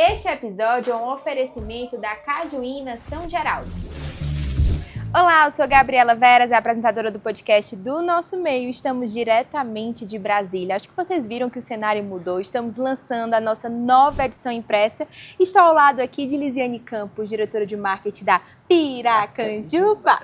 Este episódio é um oferecimento da Cajuína São Geraldo. Olá, eu sou Gabriela Veras, apresentadora do podcast do Nosso Meio. Estamos diretamente de Brasília. Acho que vocês viram que o cenário mudou. Estamos lançando a nossa nova edição impressa. Estou ao lado aqui de Lisiane Campos, diretora de marketing da Piracanjuba.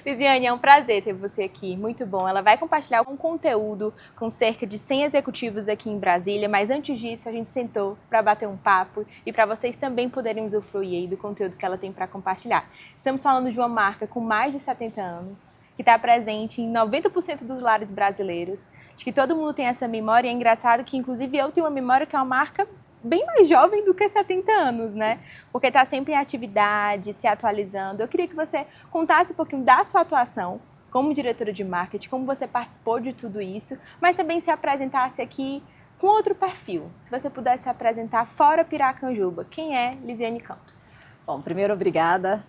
Lisiane, é um prazer ter você aqui, muito bom. Ela vai compartilhar um conteúdo com cerca de 100 executivos aqui em Brasília, mas antes disso a gente sentou para bater um papo e para vocês também poderem usufruir aí do conteúdo que ela tem para compartilhar. Estamos falando de uma marca com mais de 70 anos, que está presente em 90% dos lares brasileiros. Acho que todo mundo tem essa memória e é engraçado que inclusive eu tenho uma memória que é uma marca bem mais jovem do que 70 anos, né? Porque está sempre em atividade, se atualizando. Eu queria que você contasse um pouquinho da sua atuação como diretora de marketing, como você participou de tudo isso, mas também se apresentasse aqui com outro perfil. Se você pudesse se apresentar fora Piracanjuba, quem é Lisiane Campos? Bom, primeiro, obrigada.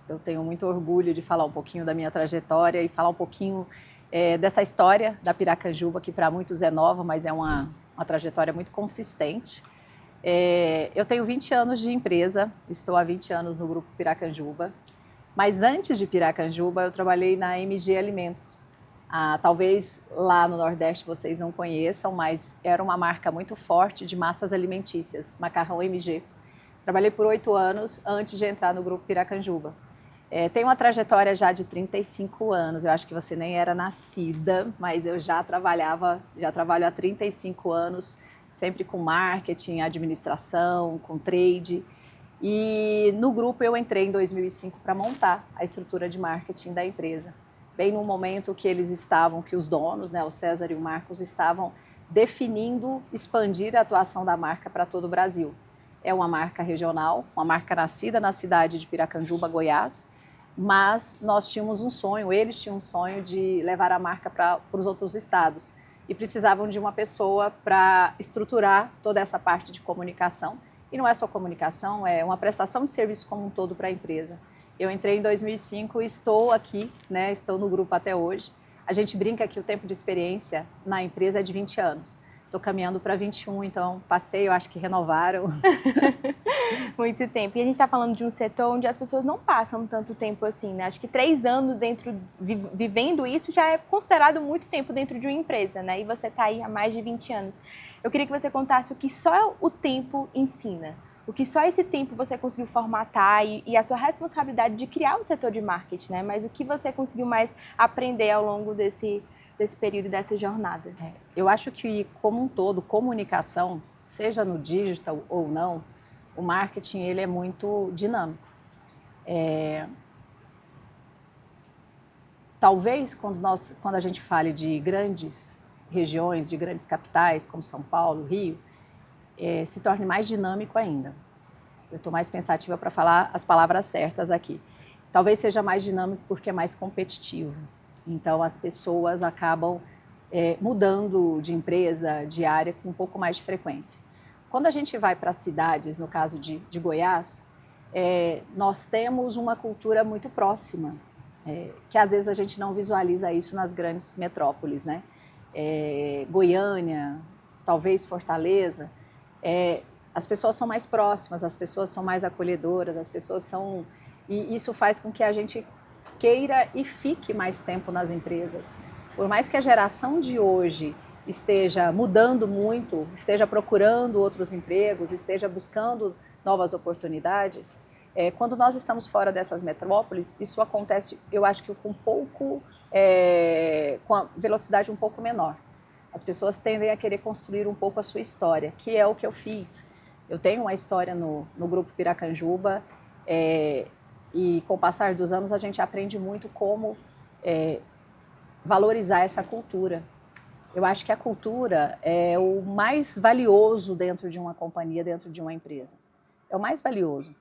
Eu tenho muito orgulho de falar um pouquinho da minha trajetória e falar um pouquinho dessa história da Piracanjuba, que para muitos é nova, mas é uma trajetória muito consistente. Eu tenho 20 anos de empresa, estou há 20 anos no Grupo Piracanjuba, mas antes de Piracanjuba eu trabalhei na MG Alimentos. Talvez lá no Nordeste vocês não conheçam, mas era uma marca muito forte de massas alimentícias, Macarrão MG. Trabalhei por 8 anos antes de entrar no Grupo Piracanjuba. Tenho uma trajetória já de 35 anos, eu acho que você nem era nascida, mas eu já trabalho há 35 anos, sempre com marketing, administração, com trade. E no grupo eu entrei em 2005 para montar a estrutura de marketing da empresa. Bem no momento que que os donos, né, o César e o Marcos, estavam definindo expandir a atuação da marca para todo o Brasil. É uma marca regional, uma marca nascida na cidade de Piracanjuba, Goiás, mas nós tínhamos um sonho, eles tinham um sonho de levar a marca para os outros estados e precisavam de uma pessoa para estruturar toda essa parte de comunicação. E não é só comunicação, é uma prestação de serviço como um todo para a empresa. Eu entrei em 2005 e estou aqui, né, estou no grupo até hoje. A gente brinca que o tempo de experiência na empresa é de 20 anos. Estou caminhando para 21, então passei, eu acho que renovaram. Muito tempo. E a gente está falando de um setor onde as pessoas não passam tanto tempo assim, né? Acho que 3 anos vivendo isso já é considerado muito tempo dentro de uma empresa, né? E você está aí há mais de 20 anos. Eu queria que você contasse o que só o tempo ensina. O que só esse tempo você conseguiu formatar e a sua responsabilidade de criar um setor de marketing, né? Mas o que você conseguiu mais aprender ao longo desse período, dessa jornada? Eu acho que, como um todo, comunicação, seja no digital ou não, o marketing ele é muito dinâmico. Talvez quando a gente fale de grandes regiões, de grandes capitais, como São Paulo, Rio, se torne mais dinâmico ainda. Eu estou mais pensativa para falar as palavras certas aqui. Talvez seja mais dinâmico porque é mais competitivo. Então, as pessoas acabam mudando de empresa, de área, com um pouco mais de frequência. Quando a gente vai para cidades, no caso de Goiás, nós temos uma cultura muito próxima, que às vezes a gente não visualiza isso nas grandes metrópoles, né? Goiânia, talvez Fortaleza, as pessoas são mais próximas, as pessoas são mais acolhedoras, e isso faz com que a gente queira e fique mais tempo nas empresas. Por mais que a geração de hoje esteja mudando muito, esteja procurando outros empregos, esteja buscando novas oportunidades, quando nós estamos fora dessas metrópoles, isso acontece, eu acho que com a velocidade um pouco menor. As pessoas tendem a querer construir um pouco a sua história, que é o que eu fiz. Eu tenho uma história no Grupo Piracanjuba, e com o passar dos anos a gente aprende muito como valorizar essa cultura. Eu acho que a cultura é o mais valioso dentro de uma companhia, dentro de uma empresa. É o mais valioso.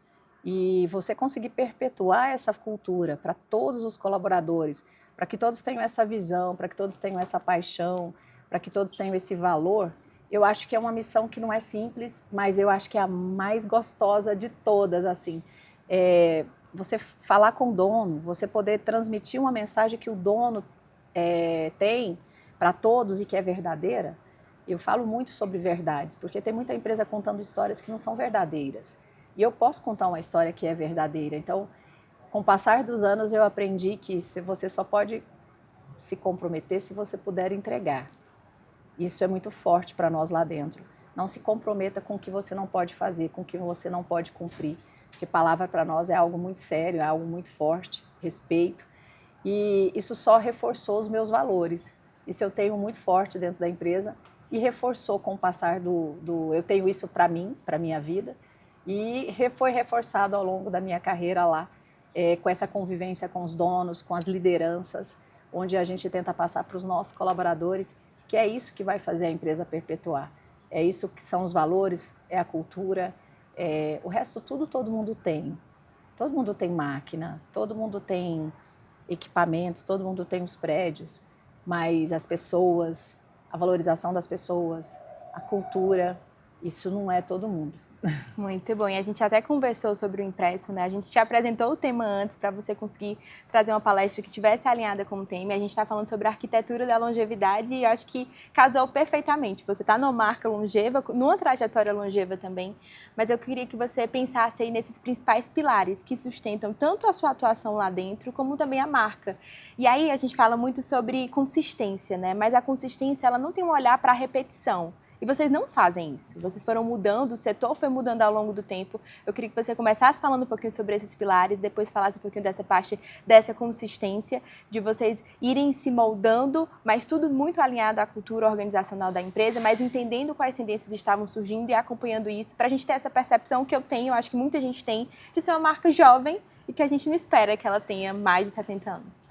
E você conseguir perpetuar essa cultura para todos os colaboradores, para que todos tenham essa visão, para que todos tenham essa paixão, para que todos tenham esse valor, eu acho que é uma missão que não é simples, mas eu acho que é a mais gostosa de todas, assim. Você falar com o dono, você poder transmitir uma mensagem que o dono tem para todos e que é verdadeira, Eu falo muito sobre verdades, porque tem muita empresa contando histórias que não são verdadeiras. E eu posso contar uma história que é verdadeira. Então, com o passar dos anos, eu aprendi que você só pode se comprometer se você puder entregar. Isso é muito forte para nós lá dentro. Não se comprometa com o que você não pode fazer, com o que você não pode cumprir. Porque palavra para nós é algo muito sério, é algo muito forte, respeito. E isso só reforçou os meus valores. Isso eu tenho muito forte dentro da empresa e reforçou com o passar eu tenho isso para mim, para a minha vida, e foi reforçado ao longo da minha carreira lá, com essa convivência com os donos, com as lideranças, onde a gente tenta passar para os nossos colaboradores que é isso que vai fazer a empresa perpetuar. É isso que são os valores, é a cultura, o resto tudo todo mundo tem. Todo mundo tem máquina, todo mundo tem equipamentos, todo mundo tem os prédios, mas as pessoas, a valorização das pessoas, a cultura, isso não é todo mundo. Muito bom. E a gente até conversou sobre o impresso, né? A gente te apresentou o tema antes para você conseguir trazer uma palestra que tivesse alinhada com o tema. A gente está falando sobre a arquitetura da longevidade e eu acho que casou perfeitamente. Você está numa marca longeva, numa trajetória longeva também, mas eu queria que você pensasse aí nesses principais pilares que sustentam tanto a sua atuação lá dentro, como também a marca. E aí a gente fala muito sobre consistência, né? Mas a consistência, ela não tem um olhar para a repetição. E vocês não fazem isso. Vocês foram mudando, o setor foi mudando ao longo do tempo. Eu queria que você começasse falando um pouquinho sobre esses pilares, depois falasse um pouquinho dessa parte, dessa consistência, de vocês irem se moldando, mas tudo muito alinhado à cultura organizacional da empresa, mas entendendo quais tendências estavam surgindo e acompanhando isso, para a gente ter essa percepção que eu tenho, acho que muita gente tem, de ser uma marca jovem e que a gente não espera que ela tenha mais de 70 anos.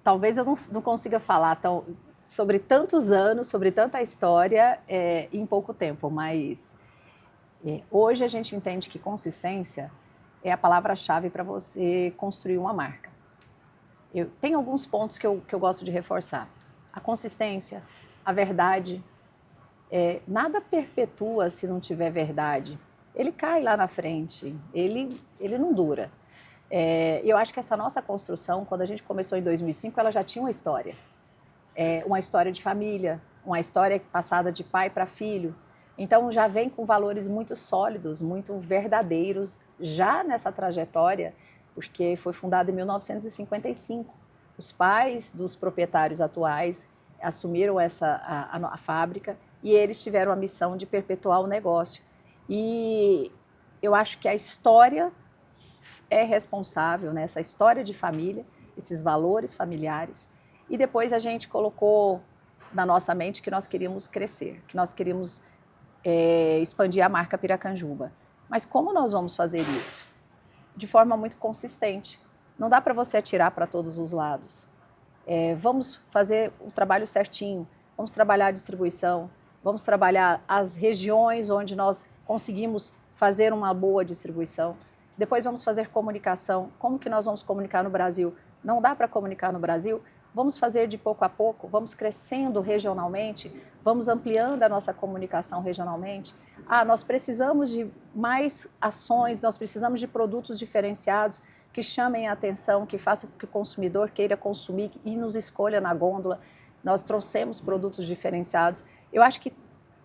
Talvez eu não consiga falar sobre tantos anos, sobre tanta história em pouco tempo, mas hoje a gente entende que consistência é a palavra-chave para você construir uma marca. Tem alguns pontos que eu gosto de reforçar. A consistência, a verdade, nada perpetua se não tiver verdade. Ele cai lá na frente, ele não dura. Eu acho que essa nossa construção, quando a gente começou em 2005, ela já tinha uma história. Uma história de família, uma história passada de pai para filho. Então, já vem com valores muito sólidos, muito verdadeiros, já nessa trajetória, porque foi fundada em 1955. Os pais dos proprietários atuais assumiram a fábrica e eles tiveram a missão de perpetuar o negócio. E eu acho que a história é responsável, né? Essa história de família, esses valores familiares. E depois a gente colocou na nossa mente que nós queríamos crescer, que nós queríamos expandir a marca Piracanjuba. Mas como nós vamos fazer isso? De forma muito consistente. Não dá para você atirar para todos os lados. Vamos fazer o trabalho certinho, vamos trabalhar a distribuição, vamos trabalhar as regiões onde nós conseguimos fazer uma boa distribuição. Depois vamos fazer comunicação. Como que nós vamos comunicar no Brasil? Não dá para comunicar no Brasil? Vamos fazer de pouco a pouco, vamos crescendo regionalmente, vamos ampliando a nossa comunicação regionalmente. Nós precisamos de mais ações, nós precisamos de produtos diferenciados que chamem a atenção, que façam com que o consumidor queira consumir e nos escolha na gôndola. Nós trouxemos produtos diferenciados. Eu acho que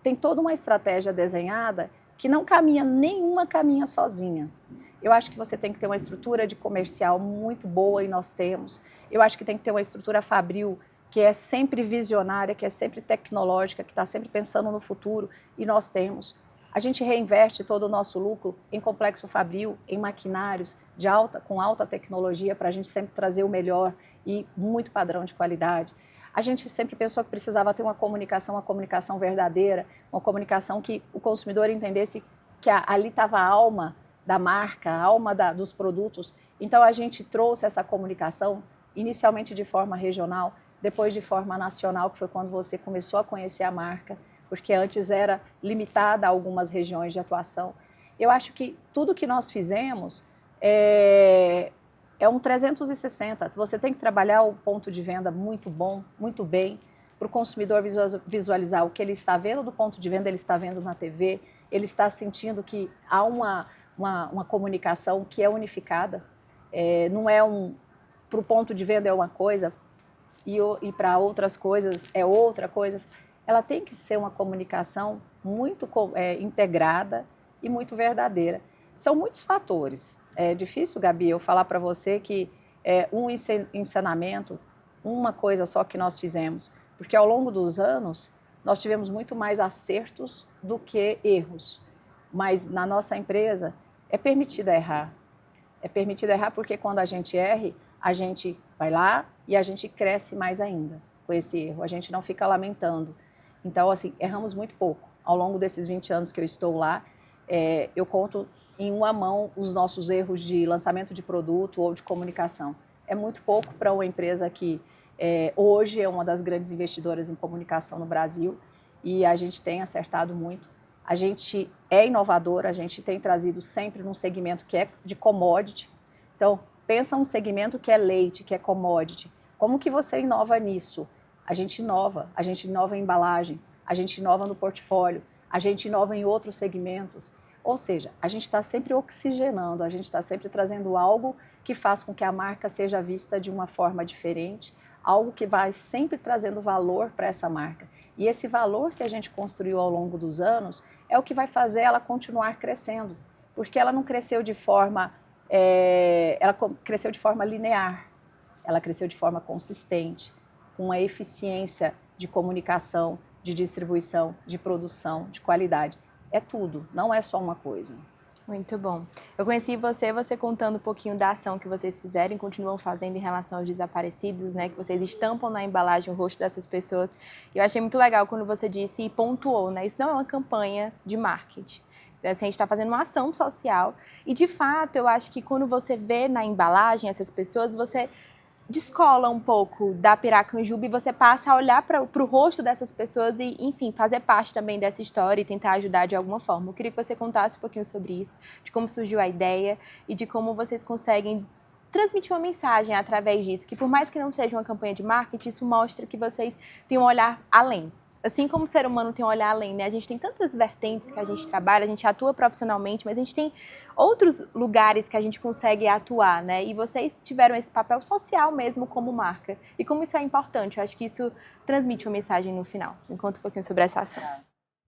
tem toda uma estratégia desenhada que nenhuma caminha sozinha. Eu acho que você tem que ter uma estrutura de comercial muito boa e nós temos. Eu acho que tem que ter uma estrutura fabril que é sempre visionária, que é sempre tecnológica, que está sempre pensando no futuro e nós temos. A gente reinveste todo o nosso lucro em complexo fabril, em maquinários com alta tecnologia para a gente sempre trazer o melhor e muito padrão de qualidade. A gente sempre pensou que precisava ter uma comunicação verdadeira, uma comunicação que o consumidor entendesse que ali estava a alma da marca, a alma dos produtos. Então, a gente trouxe essa comunicação, inicialmente de forma regional, depois de forma nacional, que foi quando você começou a conhecer a marca, porque antes era limitada a algumas regiões de atuação. Eu acho que tudo que nós fizemos é um 360. Você tem que trabalhar o ponto de venda muito bom, muito bem, para o consumidor visualizar o que ele está vendo do ponto de venda, ele está vendo na TV, ele está sentindo que há uma comunicação que é unificada. Não é para o ponto de venda é uma coisa, e para outras coisas é outra coisa. Ela tem que ser uma comunicação muito integrada e muito verdadeira. São muitos fatores. É difícil, Gabi, eu falar para você que um ensinamento, uma coisa só que nós fizemos, porque ao longo dos anos nós tivemos muito mais acertos do que erros. Mas na nossa empresa é permitido errar. É permitido errar porque quando a gente erra, a gente vai lá e a gente cresce mais ainda com esse erro. A gente não fica lamentando. Então, assim, erramos muito pouco. Ao longo desses 20 anos que eu estou lá, eu conto em uma mão os nossos erros de lançamento de produto ou de comunicação. É muito pouco para uma empresa que hoje é uma das grandes investidoras em comunicação no Brasil e a gente tem acertado muito. A gente é inovador, a gente tem trazido sempre num segmento que é de commodity. Então, pensa um segmento que é leite, que é commodity. Como que você inova nisso? A gente inova em embalagem, a gente inova no portfólio, a gente inova em outros segmentos. Ou seja, a gente está sempre oxigenando, a gente está sempre trazendo algo que faz com que a marca seja vista de uma forma diferente, algo que vai sempre trazendo valor para essa marca. E esse valor que a gente construiu ao longo dos anos é o que vai fazer ela continuar crescendo, porque ela não cresceu de forma, ela cresceu de forma linear, ela cresceu de forma consistente, com uma eficiência de comunicação, de distribuição, de produção, de qualidade. É tudo, não é só uma coisa. Muito bom. Eu conheci você contando um pouquinho da ação que vocês fizeram e continuam fazendo em relação aos desaparecidos, né? Que vocês estampam na embalagem o rosto dessas pessoas. E eu achei muito legal quando você disse e pontuou, né? Isso não é uma campanha de marketing. Então, assim, a gente está fazendo uma ação social e, de fato, eu acho que quando você vê na embalagem essas pessoas, você descola um pouco da Piracanjuba e você passa a olhar para o rosto dessas pessoas e, enfim, fazer parte também dessa história e tentar ajudar de alguma forma. Eu queria que você contasse um pouquinho sobre isso, de como surgiu a ideia e de como vocês conseguem transmitir uma mensagem através disso, que por mais que não seja uma campanha de marketing, isso mostra que vocês têm um olhar além. Assim como o ser humano tem um olhar além, né? A gente tem tantas vertentes que a gente trabalha, a gente atua profissionalmente, mas a gente tem outros lugares que a gente consegue atuar, né? E vocês tiveram esse papel social mesmo como marca. E como isso é importante, eu acho que isso transmite uma mensagem no final. Me conta um pouquinho sobre essa ação.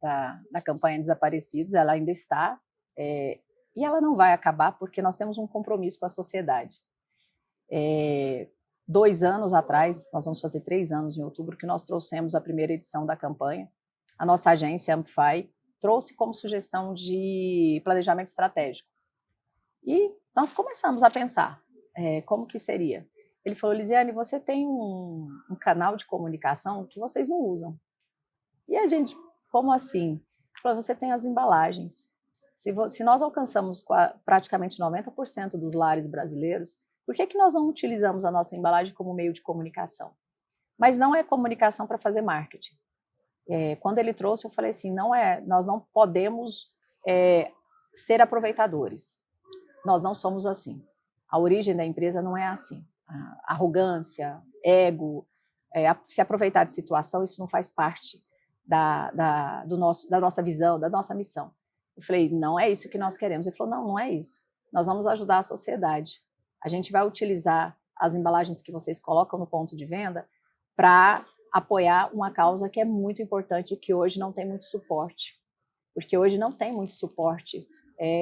Da campanha Desaparecidos, ela ainda está, e ela não vai acabar porque nós temos um compromisso com a sociedade. 2 anos atrás, nós vamos fazer 3 anos em outubro, que nós trouxemos a primeira edição da campanha. A nossa agência, Amplify, trouxe como sugestão de planejamento estratégico. E nós começamos a pensar como que seria. Ele falou, Lisiane, você tem um canal de comunicação que vocês não usam. E a gente, como assim? Ele falou, você tem as embalagens. Se nós alcançamos praticamente 90% dos lares brasileiros, por que nós não utilizamos a nossa embalagem como meio de comunicação? Mas não é comunicação para fazer marketing. Quando ele trouxe, eu falei assim, nós não podemos ser aproveitadores. Nós não somos assim. A origem da empresa não é assim. Arrogância, ego, se aproveitar de situação, isso não faz parte da nossa visão, da nossa missão. Eu falei, não é isso que nós queremos. Ele falou, não é isso. Nós vamos ajudar a sociedade. A gente vai utilizar as embalagens que vocês colocam no ponto de venda para apoiar uma causa que é muito importante e que hoje não tem muito suporte. Porque hoje não tem muito suporte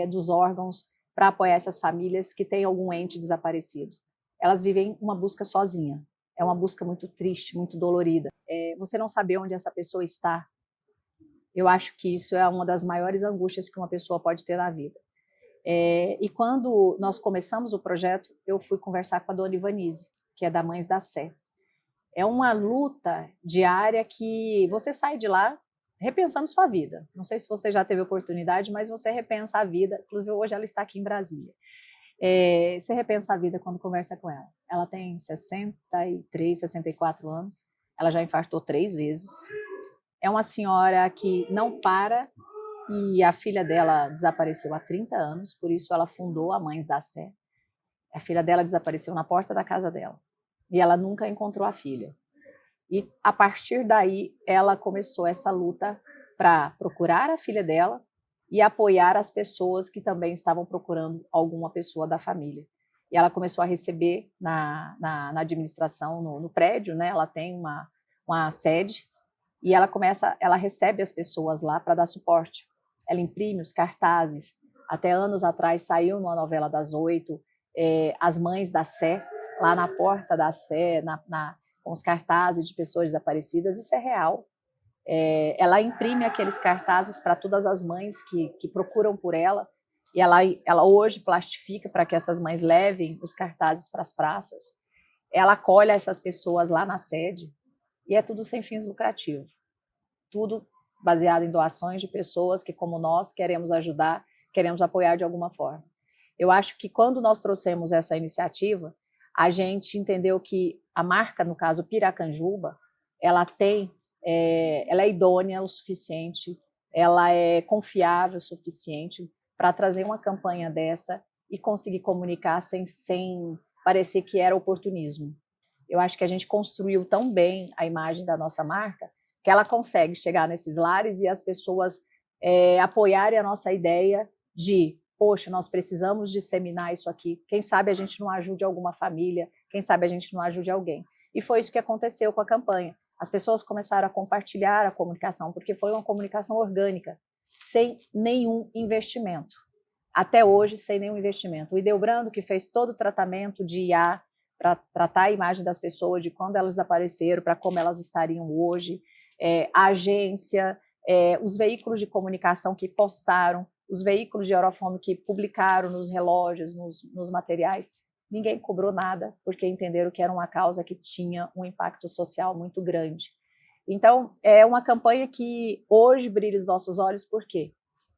dos órgãos para apoiar essas famílias que têm algum ente desaparecido. Elas vivem uma busca sozinha. É uma busca muito triste, muito dolorida. Você não saber onde essa pessoa está. Eu acho que isso é uma das maiores angústias que uma pessoa pode ter na vida. E quando nós começamos o projeto, eu fui conversar com a dona Ivanise, que é da Mães da Sé. É uma luta diária que você sai de lá repensando sua vida. Não sei se você já teve oportunidade, mas você repensa a vida. Inclusive, hoje ela está aqui em Brasília. Você repensa a vida quando conversa com ela. Ela tem 63, 64 anos. Ela já infartou 3 vezes. É uma senhora que não para. E a filha dela desapareceu há 30 anos, por isso ela fundou a Mães da Sé. A filha dela desapareceu na porta da casa dela. E ela nunca encontrou a filha. E a partir daí, ela começou essa luta para procurar a filha dela e apoiar as pessoas que também estavam procurando alguma pessoa da família. e ela começou a receber na administração, no prédio, né? Ela tem uma sede, e ela recebe as pessoas lá para dar suporte. Ela imprime os cartazes. Até anos atrás saiu numa novela das 8, as mães da Sé, lá na porta da Sé, com os cartazes de pessoas desaparecidas. Isso é real. Ela imprime aqueles cartazes para todas as mães que procuram por ela, e ela hoje plastifica para que essas mães levem os cartazes para as praças. Ela acolhe essas pessoas lá na sede, e é tudo sem fins lucrativos. Tudo baseado em doações de pessoas que, como nós, queremos ajudar, queremos apoiar de alguma forma. Eu acho que quando nós trouxemos essa iniciativa, a gente entendeu que a marca, no caso Piracanjuba, ela é idônea o suficiente, ela é confiável o suficiente para trazer uma campanha dessa e conseguir comunicar sem parecer que era oportunismo. Eu acho que a gente construiu tão bem a imagem da nossa marca que ela consegue chegar nesses lares e as pessoas apoiarem a nossa ideia de, poxa, nós precisamos disseminar isso aqui, quem sabe a gente não ajude alguma família, quem sabe a gente não ajude alguém. E foi isso que aconteceu com a campanha. As pessoas começaram a compartilhar a comunicação, porque foi uma comunicação orgânica, sem nenhum investimento. Até hoje, sem nenhum investimento. O Ideobrando, que fez todo o tratamento de IA para tratar a imagem das pessoas, de quando elas desapareceram, para como elas estariam hoje, a agência, os veículos de comunicação que postaram, os veículos de Eurofome que publicaram nos relógios, nos materiais, ninguém cobrou nada, porque entenderam que era uma causa que tinha um impacto social muito grande. Então, é uma campanha que hoje brilha os nossos olhos, por quê?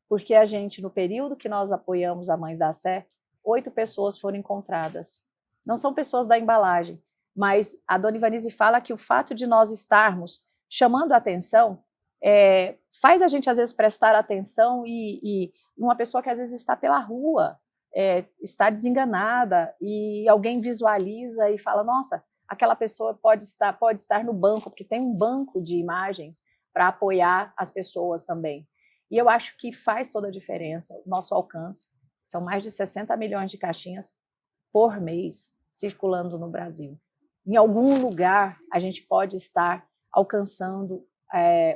Porque a gente, no período que nós apoiamos a Mães da Sé, 8 pessoas foram encontradas. Não são pessoas da embalagem, mas a dona Ivanise fala que o fato de nós estarmos chamando a atenção faz a gente, às vezes, prestar atenção e uma pessoa que, às vezes, está pela rua, está desenganada e alguém visualiza e fala, nossa, aquela pessoa pode estar no banco, porque tem um banco de imagens para apoiar as pessoas também. E eu acho que faz toda a diferença o nosso alcance. São mais de 60 milhões de caixinhas por mês circulando no Brasil. Em algum lugar a gente pode estar alcançando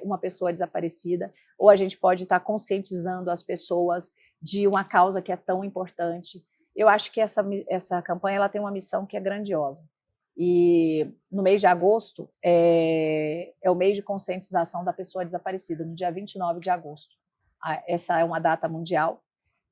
uma pessoa desaparecida, ou a gente pode estar conscientizando as pessoas de uma causa que é tão importante. Eu acho que essa campanha ela tem uma missão que é grandiosa. E no mês de agosto é o mês de conscientização da pessoa desaparecida, no dia 29 de agosto. Essa é uma data mundial.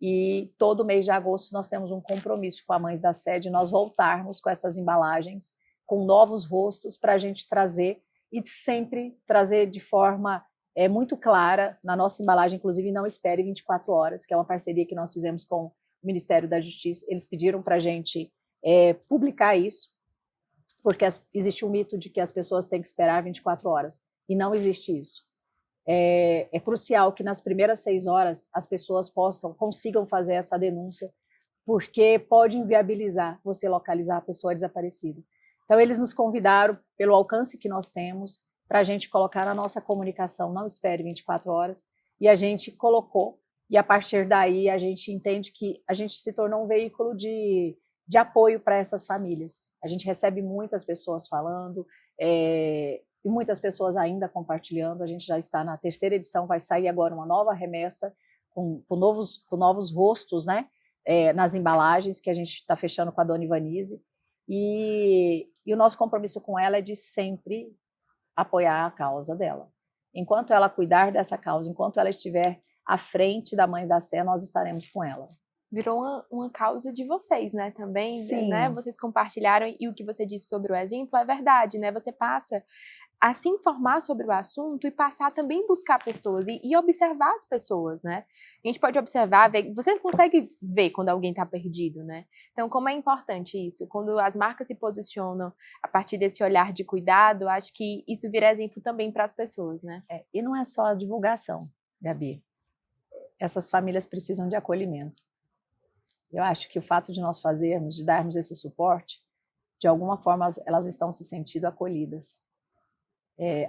E todo mês de agosto nós temos um compromisso com a Mães da Sé de nós voltarmos com essas embalagens, com novos rostos, para a gente trazer e sempre trazer de forma muito clara na nossa embalagem, inclusive Não Espere 24 Horas, que é uma parceria que nós fizemos com o Ministério da Justiça. Eles pediram para a gente publicar isso, porque existe um mito de que as pessoas têm que esperar 24 horas, e não existe isso. É crucial que nas primeiras 6 horas as pessoas consigam fazer essa denúncia, porque pode inviabilizar você localizar a pessoa desaparecida. Então, eles nos convidaram, pelo alcance que nós temos, para a gente colocar na nossa comunicação Não Espere 24 Horas, e a gente colocou, e a partir daí a gente entende que a gente se tornou um veículo de apoio para essas famílias. A gente recebe muitas pessoas falando, e muitas pessoas ainda compartilhando. A gente já está na 3ª edição, vai sair agora uma nova remessa com novos rostos, né, nas embalagens, que a gente está fechando com a dona Ivanise. E o nosso compromisso com ela é de sempre apoiar a causa dela. Enquanto ela cuidar dessa causa, enquanto ela estiver à frente da Mães da Sé, nós estaremos com ela. Virou uma causa de vocês, né, também, Sim. né, vocês compartilharam, e o que você disse sobre o exemplo é verdade, né, você passa a se informar sobre o assunto e passar também a buscar pessoas e observar as pessoas, né, a gente pode observar, ver, você consegue ver quando alguém está perdido, né, então como é importante isso, quando as marcas se posicionam a partir desse olhar de cuidado, acho que isso vira exemplo também para as pessoas, né. E não é só a divulgação, Gabi, essas famílias precisam de acolhimento. Eu acho que o fato de nós fazermos, de darmos esse suporte, de alguma forma elas estão se sentindo acolhidas.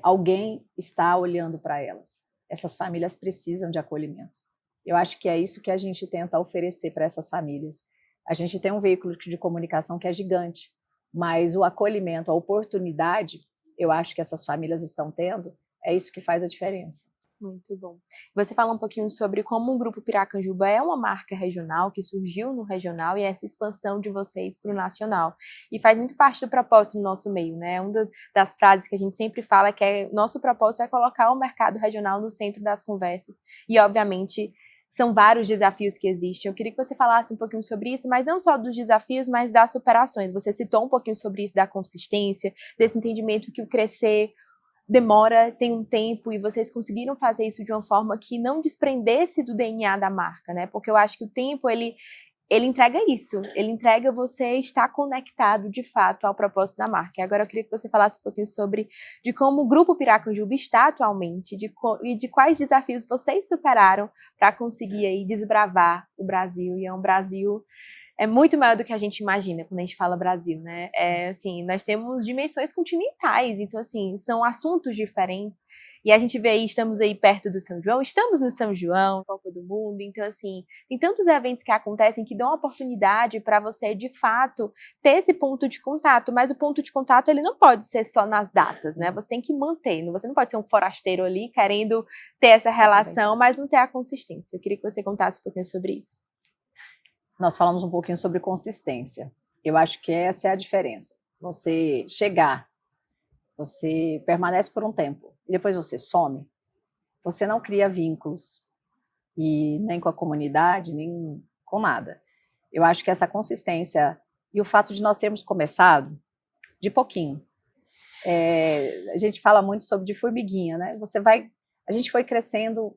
Alguém está olhando para elas. Essas famílias precisam de acolhimento. Eu acho que é isso que a gente tenta oferecer para essas famílias. A gente tem um veículo de comunicação que é gigante, mas o acolhimento, a oportunidade, eu acho que essas famílias estão tendo, é isso que faz a diferença. Muito bom. Você fala um pouquinho sobre como o Grupo Piracanjuba é uma marca regional que surgiu no regional e essa expansão de vocês para o nacional. E faz muito parte do propósito do nosso meio, né? Uma das frases que a gente sempre fala é que nosso propósito é colocar o mercado regional no centro das conversas. E, obviamente, são vários desafios que existem. Eu queria que você falasse um pouquinho sobre isso, mas não só dos desafios, mas das superações. Você citou um pouquinho sobre isso, da consistência, desse entendimento que o crescer demora, tem um tempo, e vocês conseguiram fazer isso de uma forma que não desprendesse do DNA da marca, né? Porque eu acho que o tempo, ele entrega isso, ele entrega você estar conectado, de fato, ao propósito da marca. E agora eu queria que você falasse um pouquinho sobre de como o Grupo Piracanjuba está atualmente e de quais desafios vocês superaram para conseguir aí desbravar o Brasil, e é um Brasil muito maior do que a gente imagina quando a gente fala Brasil, né? Assim, nós temos dimensões continentais, então, assim, são assuntos diferentes. E a gente vê aí, estamos aí perto do São João, estamos no São João, Copa do Mundo, então, assim, tem tantos eventos que acontecem que dão oportunidade para você, de fato, ter esse ponto de contato, mas o ponto de contato, ele não pode ser só nas datas, né? Você tem que manter, você não pode ser um forasteiro ali querendo ter essa relação, mas não ter a consistência. Eu queria que você contasse um pouquinho sobre isso. Nós falamos um pouquinho sobre consistência. Eu acho que essa é a diferença. Você chegar, você permanece por um tempo e depois você some, você não cria vínculos, e nem com a comunidade, nem com nada. Eu acho que essa consistência e o fato de nós termos começado de pouquinho. A gente fala muito sobre de formiguinha, né? A gente foi crescendo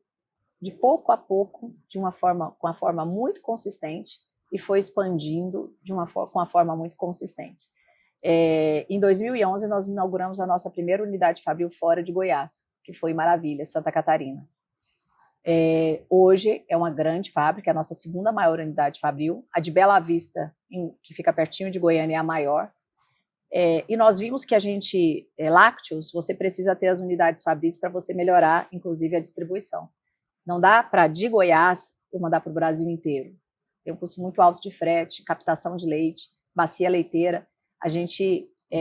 de pouco a pouco, com uma forma muito consistente, e foi expandindo com uma forma muito consistente. Em 2011, nós inauguramos a nossa primeira unidade fabril fora de Goiás, que foi em Maravilha, Santa Catarina. Hoje é uma grande fábrica, a nossa segunda maior unidade fabril. A de Bela Vista, que fica pertinho de Goiânia, é a maior. E nós vimos que lácteos, você precisa ter as unidades fabris para você melhorar, inclusive, a distribuição. Não dá para, de Goiás, eu mandar para o Brasil inteiro. Tem um custo muito alto de frete, captação de leite, bacia leiteira.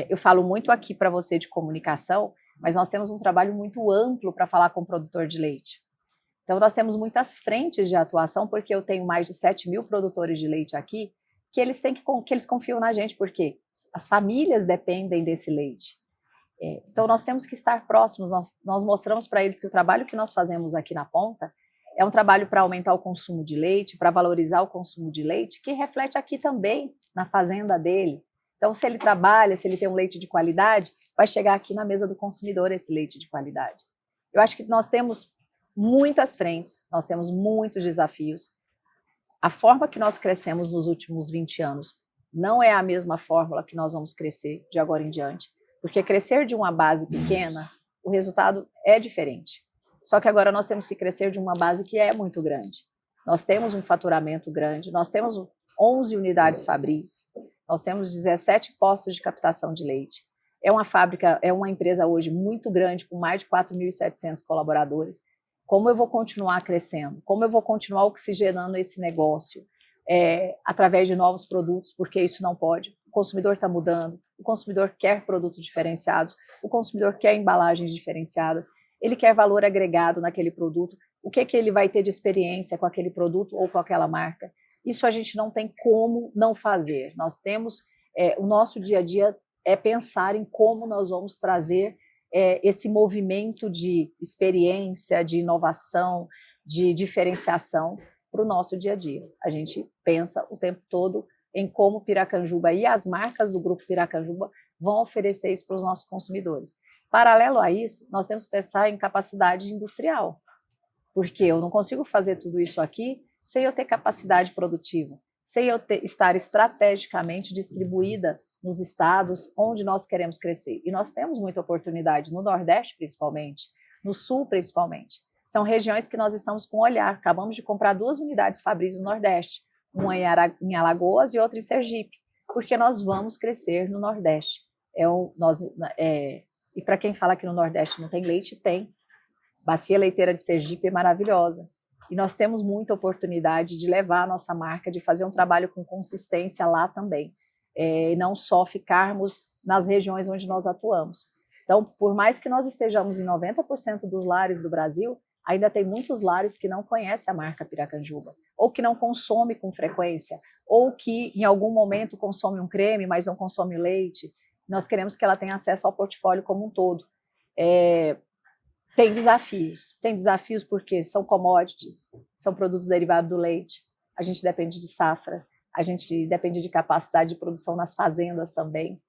Eu falo muito aqui para você de comunicação, mas nós temos um trabalho muito amplo para falar com o produtor de leite. Então, nós temos muitas frentes de atuação, porque eu tenho mais de 7.000 produtores de leite aqui, que eles confiam na gente, porque as famílias dependem desse leite. Então, nós temos que estar próximos, nós mostramos para eles que o trabalho que nós fazemos aqui na ponta é um trabalho para aumentar o consumo de leite, para valorizar o consumo de leite, que reflete aqui também na fazenda dele. Então, se ele trabalha, se ele tem um leite de qualidade, vai chegar aqui na mesa do consumidor esse leite de qualidade. Eu acho que nós temos muitas frentes, nós temos muitos desafios. A forma que nós crescemos nos últimos 20 anos não é a mesma fórmula que nós vamos crescer de agora em diante, porque crescer de uma base pequena, o resultado é diferente. Só que agora nós temos que crescer de uma base que é muito grande. Nós temos um faturamento grande, nós temos 11 unidades fabris, nós temos 17 postos de captação de leite. É uma fábrica, é uma empresa hoje muito grande, com mais de 4.700 colaboradores. Como eu vou continuar crescendo? Como eu vou continuar oxigenando esse negócio através de novos produtos? Porque isso não pode. O consumidor está mudando, o consumidor quer produtos diferenciados, o consumidor quer embalagens diferenciadas, ele quer valor agregado naquele produto. O que ele vai ter de experiência com aquele produto ou com aquela marca? Isso a gente não tem como não fazer. Nós temos, o nosso dia a dia é pensar em como nós vamos trazer esse movimento de experiência, de inovação, de diferenciação para o nosso dia a dia. A gente pensa o tempo todo em como Piracanjuba e as marcas do Grupo Piracanjuba vão oferecer isso para os nossos consumidores. Paralelo a isso, nós temos que pensar em capacidade industrial, porque eu não consigo fazer tudo isso aqui sem eu ter capacidade produtiva, sem eu estar estrategicamente distribuída nos estados onde nós queremos crescer. E nós temos muita oportunidade no Nordeste, principalmente, no Sul, principalmente. São regiões que nós estamos com olhar. Acabamos de comprar 2 unidades fabris no Nordeste, uma em Alagoas e outra em Sergipe, porque nós vamos crescer no Nordeste. E para quem fala que no Nordeste não tem leite, tem. Bacia leiteira de Sergipe é maravilhosa. E nós temos muita oportunidade de levar a nossa marca, de fazer um trabalho com consistência lá também. E não só ficarmos nas regiões onde nós atuamos. Então, por mais que nós estejamos em 90% dos lares do Brasil, ainda tem muitos lares que não conhecem a marca Piracanjuba, ou que não consomem com frequência, ou que em algum momento consome um creme, mas não consome leite. Nós queremos que ela tenha acesso ao portfólio como um todo. Tem desafios porque são commodities, são produtos derivados do leite, a gente depende de safra, a gente depende de capacidade de produção nas fazendas também,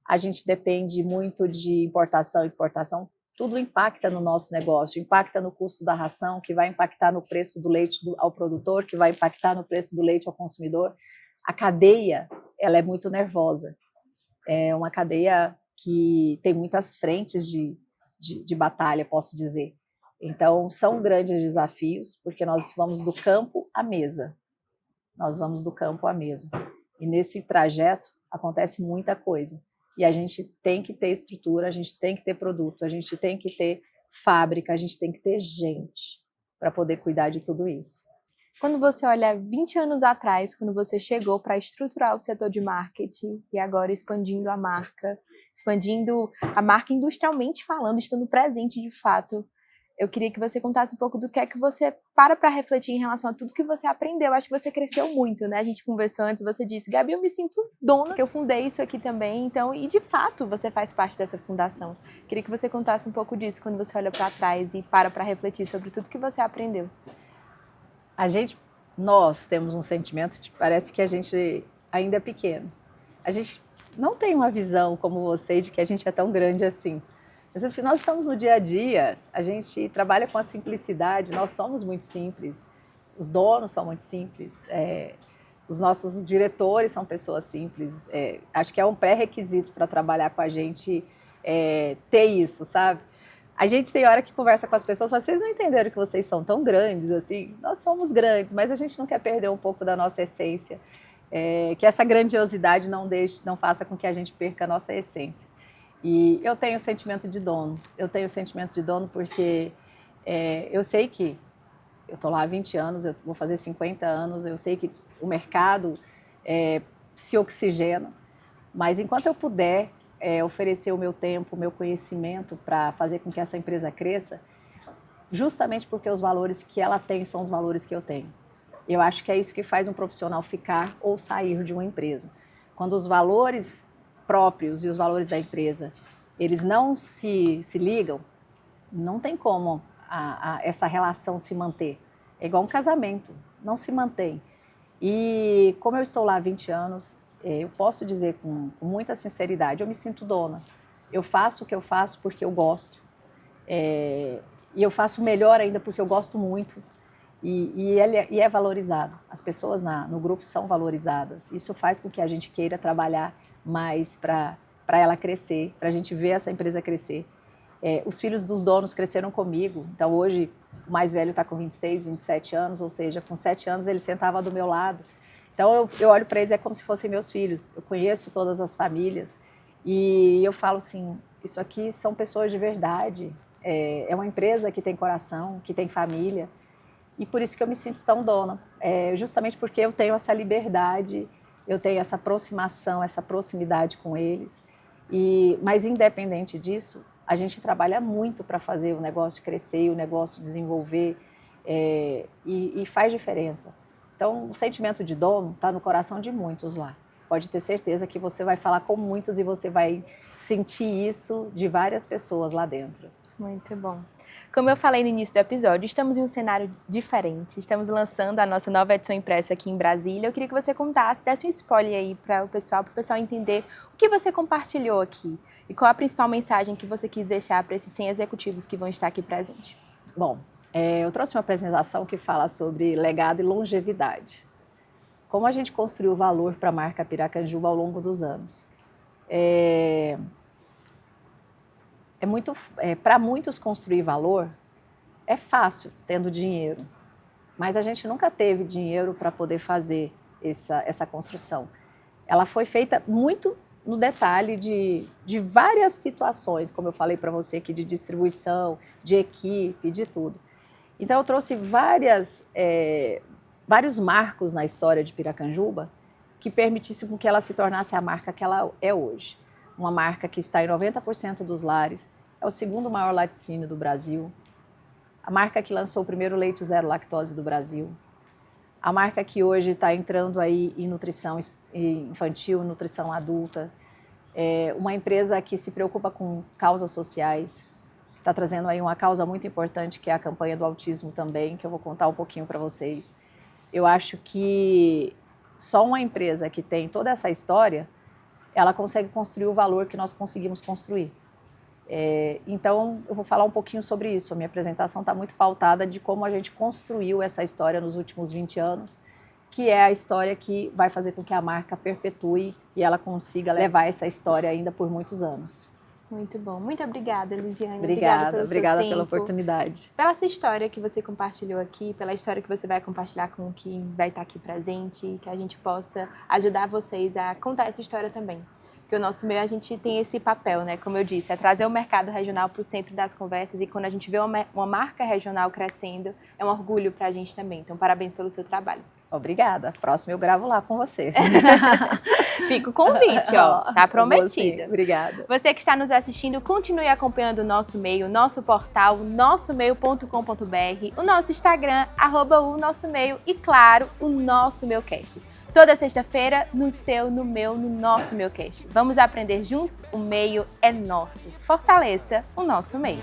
a gente depende muito de importação e exportação, tudo impacta no nosso negócio, impacta no custo da ração, que vai impactar no preço do leite ao produtor, que vai impactar no preço do leite ao consumidor. A cadeia, ela é muito nervosa, é uma cadeia que tem muitas frentes de batalha, posso dizer. Então, são grandes desafios, porque nós vamos do campo à mesa. E nesse trajeto acontece muita coisa. E a gente tem que ter estrutura, a gente tem que ter produto, a gente tem que ter fábrica, a gente tem que ter gente para poder cuidar de tudo isso. Quando você olha 20 anos atrás, quando você chegou para estruturar o setor de marketing e agora expandindo a marca industrialmente falando, estando presente de fato, eu queria que você contasse um pouco do que é que você para refletir em relação a tudo que você aprendeu. Acho que você cresceu muito, né? A gente conversou antes, você disse, Gabi, eu me sinto dona, que eu fundei isso aqui também, então, e de fato você faz parte dessa fundação. Queria que você contasse um pouco disso quando você olha para trás e para refletir sobre tudo que você aprendeu. Nós temos um sentimento de parece que a gente ainda é pequeno. A gente não tem uma visão como vocês de que a gente é tão grande assim. Mas nós estamos no dia a dia, a gente trabalha com a simplicidade, nós somos muito simples, os donos são muito simples, os nossos diretores são pessoas simples. Acho que é um pré-requisito para trabalhar com a gente ter isso, sabe? A gente tem hora que conversa com as pessoas, mas vocês não entenderam que vocês são tão grandes assim? Nós somos grandes, mas a gente não quer perder um pouco da nossa essência, que essa grandiosidade não faça com que a gente perca a nossa essência. E eu tenho sentimento de dono, porque eu sei que eu estou lá há 20 anos, eu vou fazer 50 anos, eu sei que o mercado se oxigena, mas enquanto eu puder oferecer o meu tempo, o meu conhecimento para fazer com que essa empresa cresça, justamente porque os valores que ela tem são os valores que eu tenho. Eu acho que é isso que faz um profissional ficar ou sair de uma empresa. Quando os valores próprios e os valores da empresa, eles não se ligam, não tem como essa relação se manter. É igual um casamento, não se mantém. E como eu estou lá há 20 anos, eu posso dizer com muita sinceridade, eu me sinto dona. Eu faço o que eu faço porque eu gosto. E eu faço melhor ainda porque eu gosto muito. E é valorizado. As pessoas no grupo são valorizadas. Isso faz com que a gente queira trabalhar mais para ela crescer, para a gente ver essa empresa crescer. Os filhos dos donos cresceram comigo, então hoje o mais velho está com 26, 27 anos, ou seja, com 7 anos ele sentava do meu lado. Então eu olho para eles, é como se fossem meus filhos, eu conheço todas as famílias e eu falo assim, isso aqui são pessoas de verdade, é uma empresa que tem coração, que tem família, e por isso que eu me sinto tão dona, justamente porque eu tenho essa liberdade, eu tenho essa aproximação, essa proximidade com eles. Mas, independente disso, a gente trabalha muito para fazer o negócio crescer, o negócio desenvolver, e faz diferença. Então, o sentimento de dono está no coração de muitos lá. Pode ter certeza que você vai falar com muitos e você vai sentir isso de várias pessoas lá dentro. Muito bom. Como eu falei no início do episódio, estamos em um cenário diferente. Estamos lançando a nossa nova edição impressa aqui em Brasília. Eu queria que você contasse, desse um spoiler aí para o pessoal entender o que você compartilhou aqui e qual a principal mensagem que você quis deixar para esses 100 executivos que vão estar aqui presentes. Bom, eu trouxe uma apresentação que fala sobre legado e longevidade. Como a gente construiu valor para a marca Piracanjuba ao longo dos anos. Para muitos construir valor é fácil tendo dinheiro, mas a gente nunca teve dinheiro para poder fazer essa construção. Ela foi feita muito no detalhe de várias situações, como eu falei para você aqui, de distribuição, de equipe, de tudo. Então, eu trouxe vários marcos na história de Piracanjuba que permitissem que ela se tornasse a marca que ela é hoje. Uma marca que está em 90% dos lares, é o segundo maior laticínio do Brasil, a marca que lançou o primeiro leite zero lactose do Brasil, a marca que hoje está entrando aí em nutrição infantil, nutrição adulta, uma empresa que se preocupa com causas sociais, está trazendo aí uma causa muito importante que é a campanha do autismo também, que eu vou contar um pouquinho para vocês. Eu acho que só uma empresa que tem toda essa história, ela consegue construir o valor que nós conseguimos construir. Então, eu vou falar um pouquinho sobre isso. A minha apresentação está muito pautada de como a gente construiu essa história nos últimos 20 anos, que é a história que vai fazer com que a marca perpetue e ela consiga levar essa história ainda por muitos anos. Muito bom. Muito obrigada, Elisiane. Obrigada pela oportunidade. Pela sua história que você compartilhou aqui, pela história que você vai compartilhar com quem vai estar aqui presente, que a gente possa ajudar vocês a contar essa história também. Porque o nosso meio, a gente tem esse papel, né? Como eu disse, é trazer o mercado regional para o centro das conversas, e quando a gente vê uma marca regional crescendo, é um orgulho para a gente também. Então, parabéns pelo seu trabalho. Obrigada. Próximo eu gravo lá com você. Fica o convite, ó. Tá prometida. Obrigada. Você que está nos assistindo, continue acompanhando o Nosso Meio, nosso portal, nossomeio.com.br, o nosso Instagram, @o-nosso-meio e, claro, o Nosso Meucast. Toda sexta-feira, no seu, no meu, no Nosso Meucast. Vamos aprender juntos? O meio é nosso. Fortaleça o nosso meio.